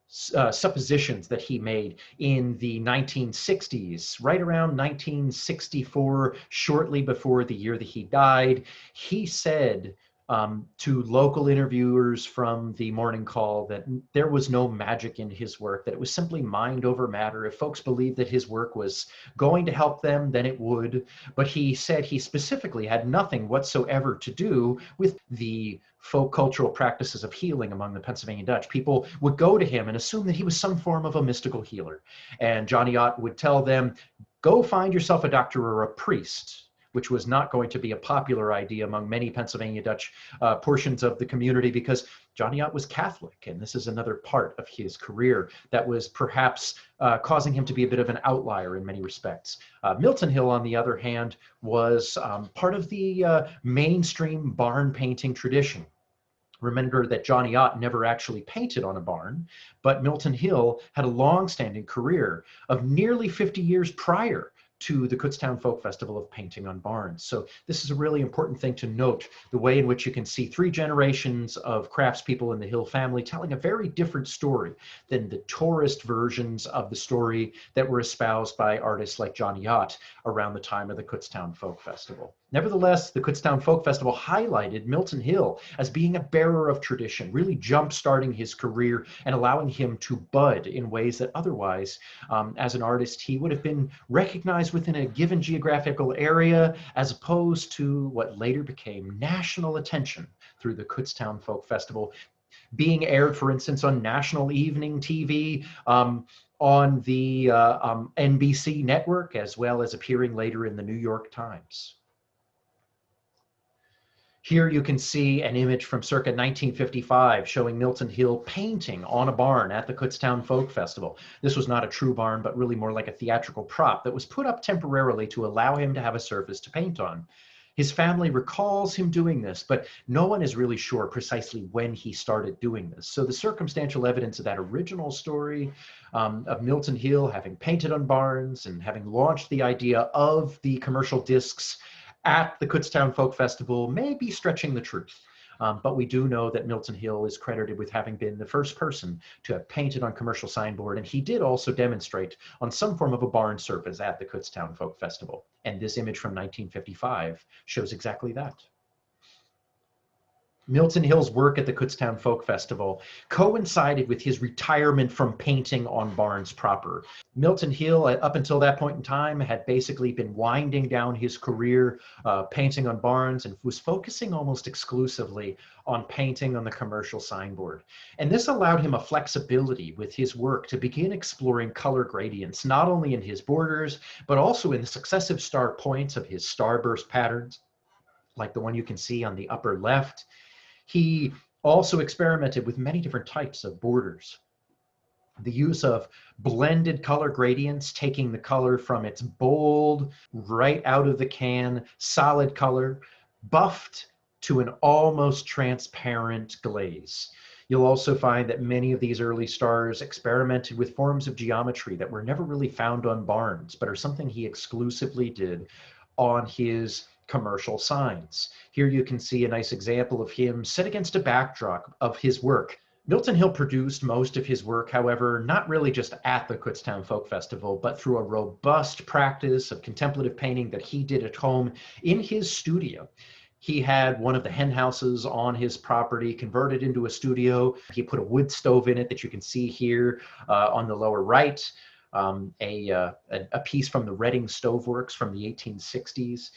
suppositions that he made in the 1960s, right around 1964, shortly before the year that he died. He said to local interviewers from the morning call that there was no magic in his work, that it was simply mind over matter. If folks believed that his work was going to help them, then it would. But he said he specifically had nothing whatsoever to do with the folk cultural practices of healing among the Pennsylvania Dutch. People would go to him and assume that he was some form of a mystical healer. And Johnny Ott would tell them, go find yourself a doctor or a priest, which was not going to be a popular idea among many Pennsylvania Dutch portions of the community, because Johnny Ott was Catholic, and this is another part of his career that was perhaps causing him to be a bit of an outlier in many respects. Milton Hill, on the other hand, was part of the mainstream barn painting tradition. Remember that Johnny Ott never actually painted on a barn, but Milton Hill had a long-standing career of nearly 50 years prior to the Kutztown Folk Festival of painting on barns. So this is a really important thing to note, the way in which you can see 3 generations of craftspeople in the Hill family telling a very different story than the tourist versions of the story that were espoused by artists like Johnny Ott around the time of the Kutztown Folk Festival. Nevertheless, the Kutztown Folk Festival highlighted Milton Hill as being a bearer of tradition, really jump-starting his career and allowing him to bud in ways that otherwise, as an artist, he would have been recognized within a given geographical area, as opposed to what later became national attention through the Kutztown Folk Festival, being aired, for instance, on national evening TV, on the NBC network, as well as appearing later in the New York Times. Here you can see an image from circa 1955 showing Milton Hill painting on a barn at the Kutztown Folk Festival. This was not a true barn, but really more like a theatrical prop that was put up temporarily to allow him to have a surface to paint on. His family recalls him doing this, but no one is really sure precisely when he started doing this. So the circumstantial evidence of that original story of Milton Hill having painted on barns and having launched the idea of the commercial discs at the Kutztown Folk Festival may be stretching the truth. But we do know that Milton Hill is credited with having been the first person to have painted on commercial signboard, and he did also demonstrate on some form of a barn surface at the Kutztown Folk Festival. And this image from 1955 shows exactly that. Milton Hill's work at the Kutztown Folk Festival coincided with his retirement from painting on barns proper. Milton Hill, up until that point in time, had basically been winding down his career painting on barns and was focusing almost exclusively on painting on the commercial signboard. And this allowed him a flexibility with his work to begin exploring color gradients, not only in his borders, but also in the successive star points of his starburst patterns, like the one you can see on the upper left. He also experimented with many different types of borders. The use of blended color gradients, taking the color from its bold, right out of the can, solid color, buffed to an almost transparent glaze. You'll also find that many of these early stars experimented with forms of geometry that were never really found on barns, but are something he exclusively did on his commercial signs. Here you can see a nice example of him set against a backdrop of his work. Milton Hill produced most of his work, however, not really just at the Kutztown Folk Festival, but through a robust practice of contemplative painting that he did at home in his studio. He had one of the hen houses on his property converted into a studio. He put a wood stove in it that you can see here on the lower right, a piece from the Reading Stoveworks from the 1860s.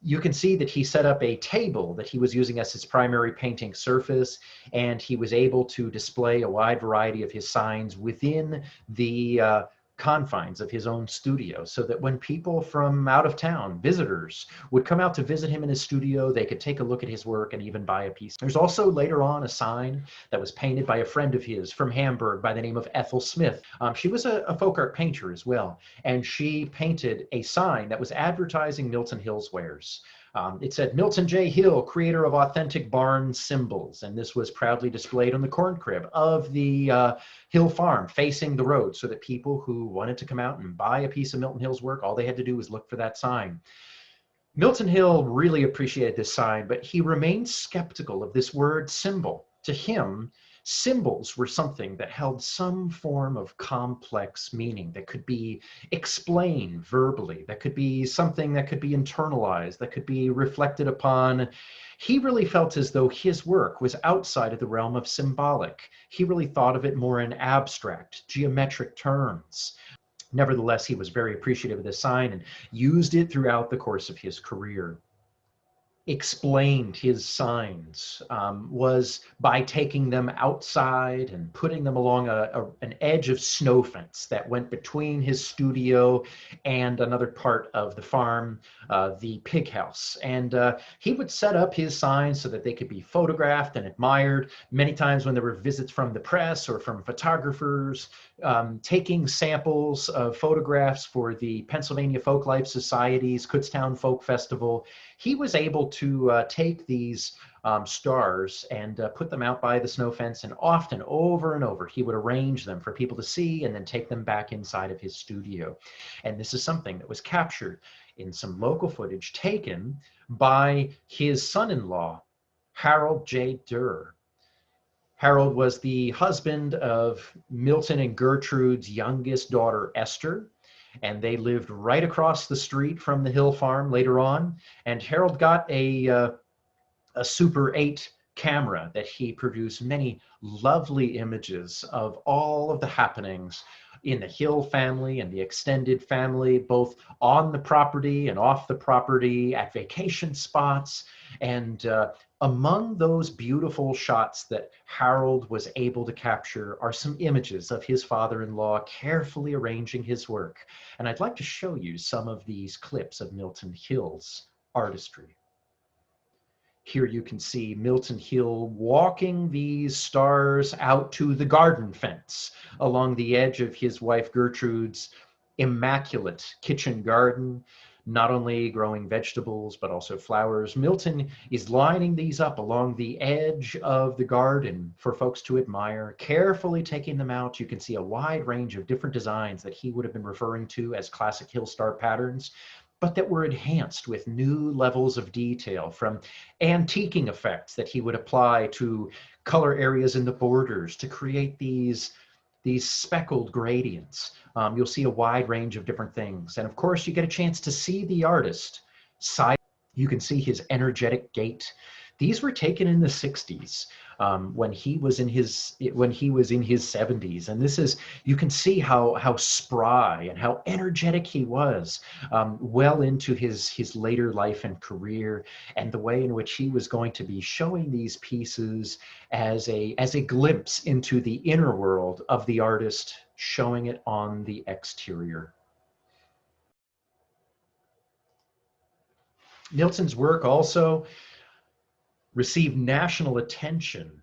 You can see that he set up a table that he was using as his primary painting surface, and he was able to display a wide variety of his signs within the confines of his own studio, so that when people from out of town, visitors, would come out to visit him in his studio, they could take a look at his work and even buy a piece. There's also later on a sign that was painted by a friend of his from Hamburg by the name of Ethel Smith. She was a folk art painter as well, and she painted a sign that was advertising Milton Hill's wares. It said, Milton J. Hill, creator of authentic barn symbols. And this was proudly displayed on the corn crib of the Hill farm facing the road, so that people who wanted to come out and buy a piece of Milton Hill's work, all they had to do was look for that sign. Milton Hill really appreciated this sign, but he remained skeptical of this word symbol. To him, Symbols were something that held some form of complex meaning that could be explained verbally, that could be something that could be internalized, that could be reflected upon. He really felt as though his work was outside of the realm of symbolic. He really thought of it more in abstract, geometric terms. Nevertheless, he was very appreciative of this sign and used it throughout the course of his career. Explained his signs was by taking them outside and putting them along an edge of snow fence that went between his studio and another part of the farm, the pig house. And he would set up his signs so that they could be photographed and admired. Many times when there were visits from the press or from photographers, taking samples of photographs for the Pennsylvania Folklife Society's Kutztown Folk Festival, he was able to take these stars and put them out by the snow fence, and often over and over he would arrange them for people to see and then take them back inside of his studio. And this is something that was captured in some local footage taken by his son-in-law, Harold J. Durr. Harold was the husband of Milton and Gertrude's youngest daughter, Esther, and they lived right across the street from the Hill Farm later on. And Harold got a Super 8 camera that he produced many lovely images of all of the happenings in the Hill family and the extended family, both on the property and off the property, at vacation spots. And among those beautiful shots that Harold was able to capture are some images of his father-in-law carefully arranging his work. And I'd like to show you some of these clips of Milton Hill's artistry. Here you can see Milton Hill walking these stars out to the garden fence along the edge of his wife Gertrude's immaculate kitchen garden, not only growing vegetables, but also flowers. Milton is lining these up along the edge of the garden for folks to admire, carefully taking them out. You can see a wide range of different designs that he would have been referring to as classic Hill star patterns, but that were enhanced with new levels of detail, from antiquing effects that he would apply to color areas in the borders to create these speckled gradients. You'll see a wide range of different things. And of course, you get a chance to see the artist. You can see his energetic gait. These were taken in the 60s when he was in his 70s, and this is, you can see how spry and how energetic he was well into his later life and career, and the way in which he was going to be showing these pieces as a glimpse into the inner world of the artist, showing it on the exterior. Milton's work also received national attention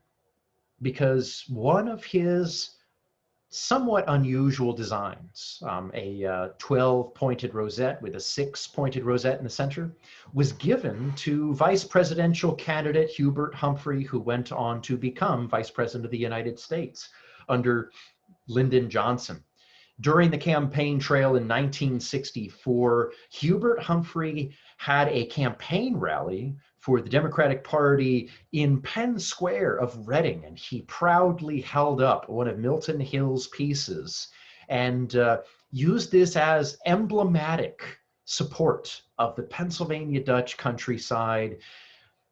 because one of his somewhat unusual designs, a 12-pointed rosette with a 6-pointed rosette in the center, was given to Vice Presidential candidate Hubert Humphrey, who went on to become Vice President of the United States under Lyndon Johnson. During the campaign trail in 1964, Hubert Humphrey had a campaign rally for the Democratic Party in Penn Square of Reading, and he proudly held up one of Milton Hill's pieces and used this as emblematic support of the Pennsylvania Dutch countryside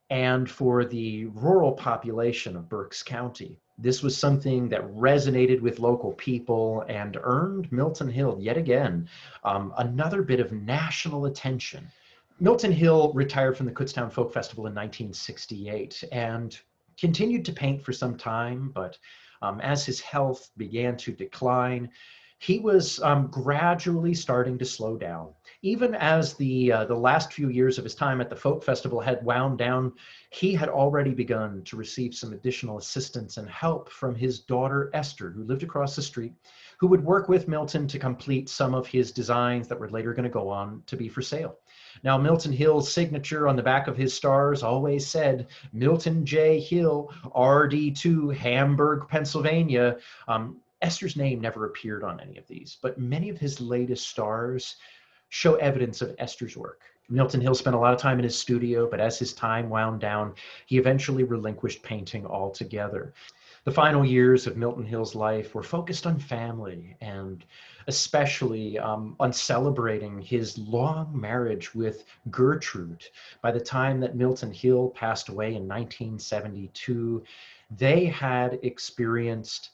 and for the rural population of Berks County. This was something that resonated with local people and earned Milton Hill, yet again, another bit of national attention. Milton Hill retired from the Kutztown Folk Festival in 1968 and continued to paint for some time, but as his health began to decline, he was gradually starting to slow down. Even as the last few years of his time at the Folk Festival had wound down, he had already begun to receive some additional assistance and help from his daughter Esther, who lived across the street, who would work with Milton to complete some of his designs that were later going to go on to be for sale. Now, Milton Hill's signature on the back of his stars always said Milton J. Hill, RD2, Hamburg, Pennsylvania. Esther's name never appeared on any of these, but many of his latest stars show evidence of Esther's work. Milton Hill spent a lot of time in his studio, but as his time wound down, he eventually relinquished painting altogether. The final years of Milton Hill's life were focused on family and especially on celebrating his long marriage with Gertrude. By the time that Milton Hill passed away in 1972, they had experienced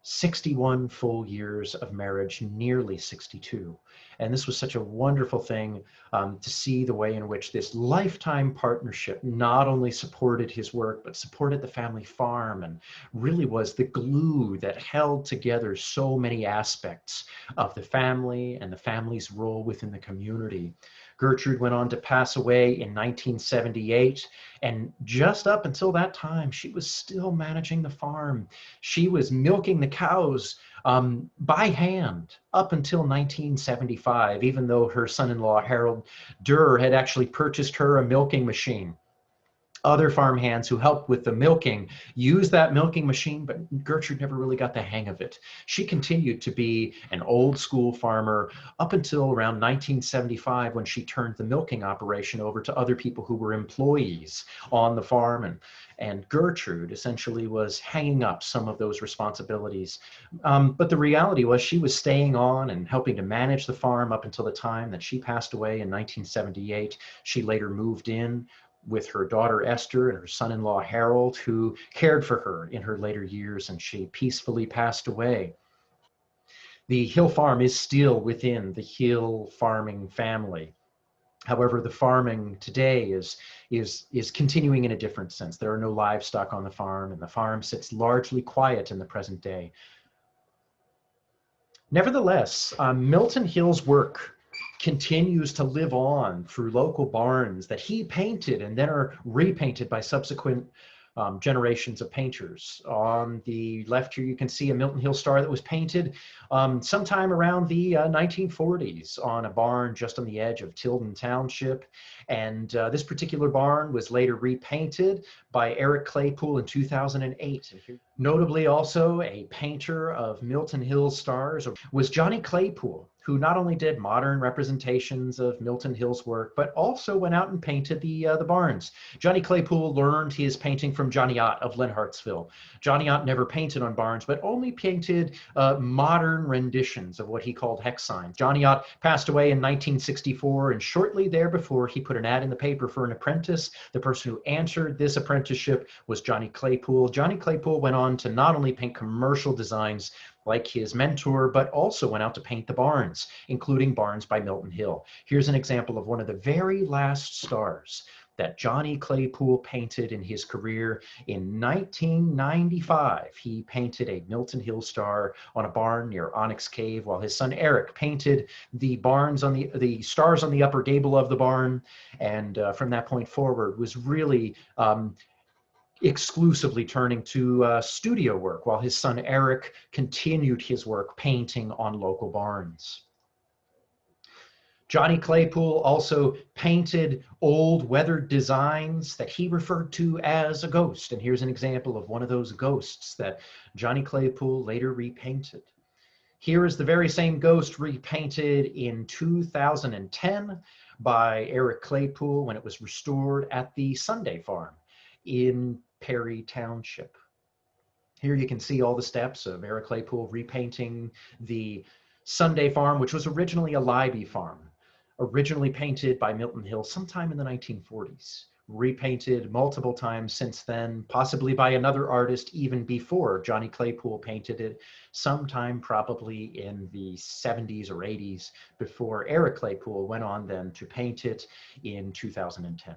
61 full years of marriage, nearly 62. And this was such a wonderful thing to see the way in which this lifetime partnership not only supported his work, but supported the family farm and really was the glue that held together so many aspects of the family and the family's role within the community. Gertrude went on to pass away in 1978, and just up until that time, she was still managing the farm. She was milking the cows by hand up until 1975, even though her son-in-law, Harold Durr, had actually purchased her a milking machine. Other farm hands who helped with the milking used that milking machine, but Gertrude never really got the hang of it. She continued to be an old school farmer up until around 1975 when she turned the milking operation over to other people who were employees on the farm. And Gertrude essentially was hanging up some of those responsibilities. But the reality was she was staying on and helping to manage the farm up until the time that she passed away in 1978. She later moved in with her daughter Esther and her son-in-law Harold, who cared for her in her later years, and she peacefully passed away. The Hill farm is still within the Hill farming family. However, the farming today is continuing in a different sense. There are no livestock on the farm, and the farm sits largely quiet in the present day. Nevertheless, Milton Hill's work continues to live on through local barns that he painted and then are repainted by subsequent generations of painters. On the left here, you can see a Milton Hill star that was painted sometime around the 1940s on a barn just on the edge of Tilden Township. And this particular barn was later repainted by Eric Claypool in 2008. Notably also a painter of Milton Hill stars was Johnny Claypool, who not only did modern representations of Milton Hill's work, but also went out and painted the barns. Johnny Claypool learned his painting from Johnny Ott of Lenhartsville. Johnny Ott never painted on barns, but only painted modern renditions of what he called hex signs. Johnny Ott passed away in 1964, and shortly there before, he put an ad in the paper for an apprentice. The person who answered this apprenticeship was Johnny Claypool. Johnny Claypool went on to not only paint commercial designs like his mentor, but also went out to paint the barns, including barns by Milton Hill. Here's an example of one of the very last stars that Johnny Claypool painted in his career. In 1995, he painted a Milton Hill star on a barn near Onyx Cave, while his son Eric painted the barns on the stars on the upper gable of the barn. And from that point forward was really exclusively turning to studio work, while his son Eric continued his work painting on local barns. Johnny Claypool also painted old weathered designs that he referred to as a ghost. And here's an example of one of those ghosts that Johnny Claypool later repainted. Here is the very same ghost repainted in 2010 by Eric Claypool when it was restored at the Sunday Farm in Perry Township. Here you can see all the steps of Eric Claypool repainting the Sunday Farm, which was originally a Libby farm, originally painted by Milton Hill sometime in the 1940s, repainted multiple times since then, possibly by another artist even before Johnny Claypool painted it, sometime probably in the 70s or 80s, before Eric Claypool went on then to paint it in 2010.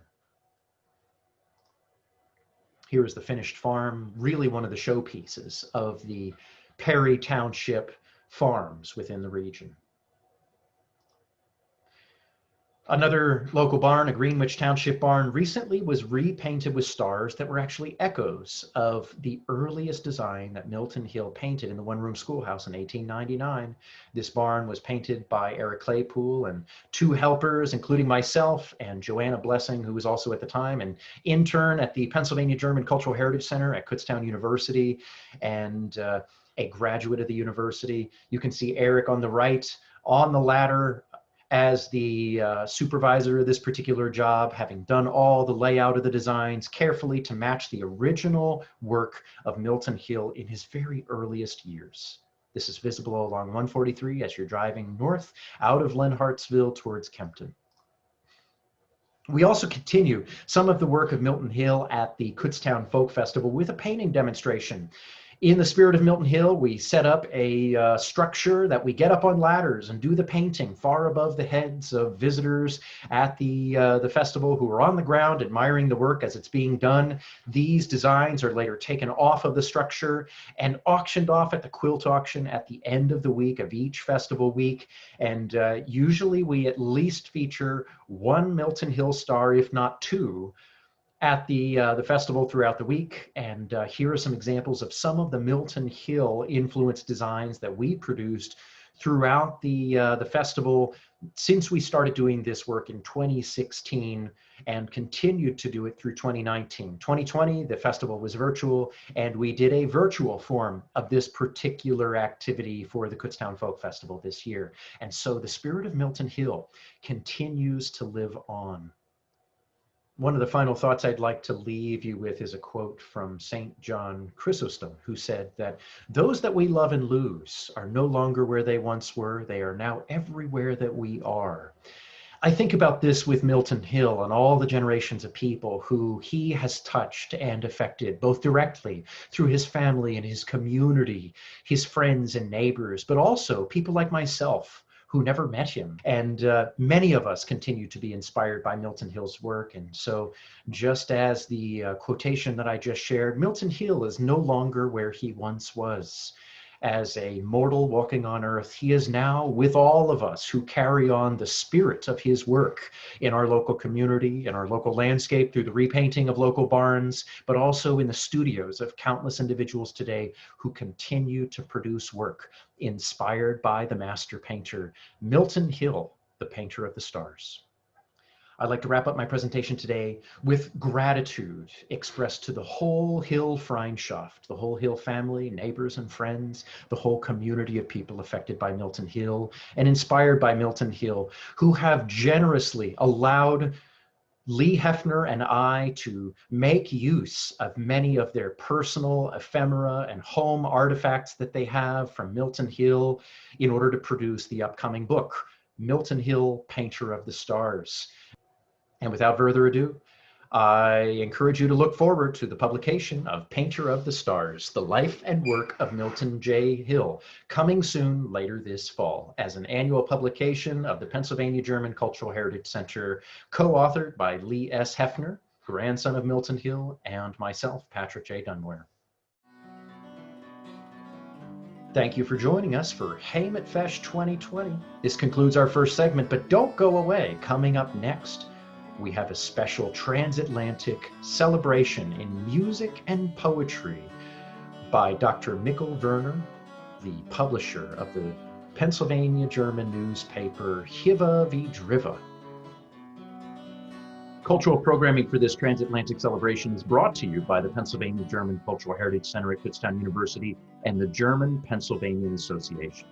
Here is the finished farm, really one of the showpieces of the Perry Township farms within the region. Another local barn, a Greenwich Township barn, recently was repainted with stars that were actually echoes of the earliest design that Milton Hill painted in the one-room schoolhouse in 1899. This barn was painted by Eric Claypool and two helpers, including myself and Joanna Blessing, who was also at the time an intern at the Pennsylvania German Cultural Heritage Center at Kutztown University and a graduate of the university. You can see Eric on the right on the ladder As the supervisor of this particular job, having done all the layout of the designs carefully to match the original work of Milton Hill in his very earliest years. This is visible along 143 as you're driving north out of Lenhartsville towards Kempton. We also continue some of the work of Milton Hill at the Kutztown Folk Festival with a painting demonstration. In the spirit of Milton Hill, we set up a structure that we get up on ladders and do the painting far above the heads of visitors at the festival who are on the ground admiring the work as it's being done. These designs are later taken off of the structure and auctioned off at the quilt auction at the end of the week of each festival week. And usually we at least feature one Milton Hill star, if not two, at the festival throughout the week. And here are some examples of some of the Milton Hill influenced designs that we produced throughout the festival since we started doing this work in 2016 and continued to do it through 2019. 2020, the festival was virtual, and we did a virtual form of this particular activity for the Kutztown Folk Festival this year. And so the spirit of Milton Hill continues to live on. One of the final thoughts I'd like to leave you with is a quote from St. John Chrysostom, who said that those that we love and lose are no longer where they once were. They are now everywhere that we are. I think about this with Milton Hill and all the generations of people who he has touched and affected, both directly through his family and his community, his friends and neighbors, but also people like myself who never met him. And many of us continue to be inspired by Milton Hill's work. And so just as the quotation that I just shared, Milton Hill is no longer where he once was. As a mortal walking on earth, he is now with all of us who carry on the spirit of his work in our local community, in our local landscape through the repainting of local barns, but also in the studios of countless individuals today who continue to produce work inspired by the master painter, Milton Hill, the painter of the stars. I'd like to wrap up my presentation today with gratitude expressed to the whole Hill Freundschaft, the whole Hill family, neighbors and friends, the whole community of people affected by Milton Hill and inspired by Milton Hill, who have generously allowed Lee Hefner and I to make use of many of their personal ephemera and home artifacts that they have from Milton Hill in order to produce the upcoming book, Milton Hill, Painter of the Stars. And without further ado, I encourage you to look forward to the publication of Painter of the Stars, the life and work of Milton J. Hill, coming soon later this fall as an annual publication of the Pennsylvania German Cultural Heritage Center, co-authored by Lee S. Hefner, grandson of Milton Hill, and myself, Patrick J. Donmoyer. Thank you for joining us for Heemet Fescht 2020. This concludes our first segment, but don't go away. Coming up next, we have a special transatlantic celebration in music and poetry by Dr. Mikkel Werner, the publisher of the Pennsylvania German newspaper Hiva wie Driva. Cultural programming for this transatlantic celebration is brought to you by the Pennsylvania German Cultural Heritage Center at Kutztown University and the German Pennsylvanian Association.